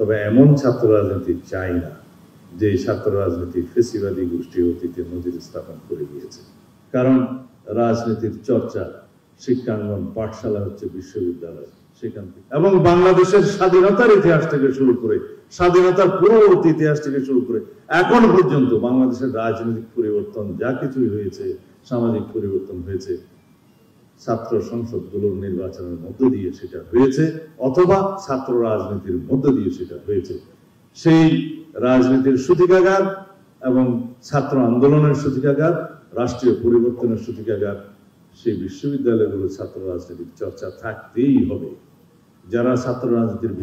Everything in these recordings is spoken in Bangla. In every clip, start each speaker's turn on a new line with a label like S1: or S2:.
S1: তবে এমন ছাত্র রাজনীতি চাই না যে ছাত্র রাজনীতি ফেসিবাদী গোষ্ঠী অতীতে নজির স্থাপন করে গিয়েছে। কারণ রাজনীতির চর্চা শিক্ষাঙ্গন পাঠশালা হচ্ছে বিশ্ববিদ্যালয়, সেখান থেকে এবং বাংলাদেশের স্বাধীনতার ইতিহাস থেকে শুরু করে স্বাধীনতার পূর্ববর্তী ইতিহাস থেকে শুরু করে এখন পর্যন্ত বাংলাদেশের রাজনৈতিক পরিবর্তন যা কিছুই হয়েছে, সামাজিক পরিবর্তন হয়েছে, ছাত্র সংসদগুলোর নির্বাচনের মধ্য দিয়ে সেটা হয়েছে, অথবা ছাত্র রাজনীতির মধ্য দিয়ে সেটা হয়েছে। সেই রাজনীতির সূতিকাগার এবং ছাত্র আন্দোলনের সূতিকাগার, রাষ্ট্রীয় পরিবর্তনের সূতিকাগার, সেই বিশ্ববিদ্যালয়গুলো ছাত্র রাজনীতির চর্চা থাকতেই হবে। যারা ছাত্র রাজনীতির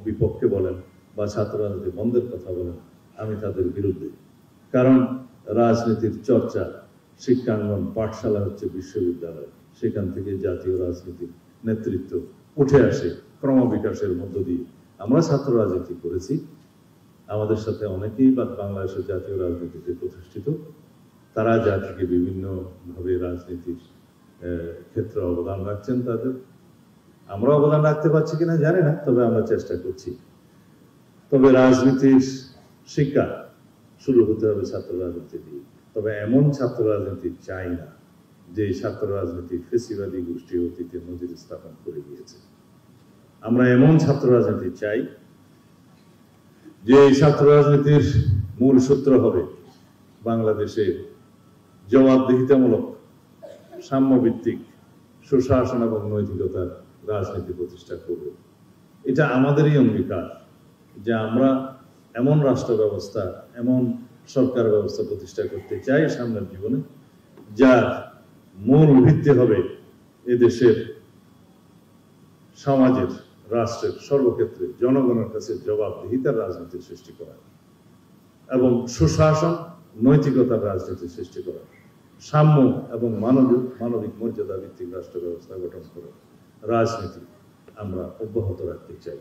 S1: বিপক্ষে বলেন বা ছাত্র রাজনীতি বন্ধের কথা বলেন, আমি তাদের বিরুদ্ধে। কারণ রাজনীতির চর্চা শিক্ষাঙ্গন পাঠশালা হচ্ছে বিশ্ববিদ্যালয়, সেখান থেকে জাতীয় রাজনীতির নেতৃত্ব উঠে আসে ক্রমবিকাশের মধ্য দিয়ে। আমরা ছাত্র রাজনীতি করেছি, আমাদের সাথে অনেকেই বাংলাদেশের জাতীয় রাজনীতিতে প্রতিষ্ঠিত, তারা জাতিকে বিভিন্নভাবে রাজনীতির ক্ষেত্রে অবদান রাখছেন। তাদের আমরা অবদান রাখতে পারছি কিনা জানি না, তবে আমরা চেষ্টা করছি। তবে রাজনীতির শিক্ষা শুরু হতে হবে ছাত্র রাজনীতি দিয়ে। তবে এমন ছাত্র রাজনীতি চাই না যে ছাত্র রাজনীতি ফেসিবাদী গোষ্ঠী অতীতে নজির স্থাপন করে গিয়েছে। আমরা এমন ছাত্র রাজনীতি চাই যে ছাত্র রাজনীতির মূল সূত্র হবে বাংলাদেশে জবাবদিহিতামূলক, সাম্যভিত্তিক, সুশাসন এবং নৈতিকতার রাজনীতি প্রতিষ্ঠা করব। এটা আমাদেরই অঙ্গীকার যে আমরা এমন রাষ্ট্র ব্যবস্থা, এমন সরকার ব্যবস্থা প্রতিষ্ঠা করতে চাই সামনের জীবনে, যার মূল ভিত্তি হবে এদেশের সমাজের, রাষ্ট্রের সর্বক্ষেত্রে জনগণের কাছে জবাবদিহিতার রাজনীতি সৃষ্টি করা এবং সুশাসন, নৈতিকতার রাজনীতি সৃষ্টি করা, সাম্য এবং মানবিক মর্যাদা ভিত্তিক রাষ্ট্র ব্যবস্থা গঠন করা রাজনীতি আমরা অব্যাহত রাখতে চাই।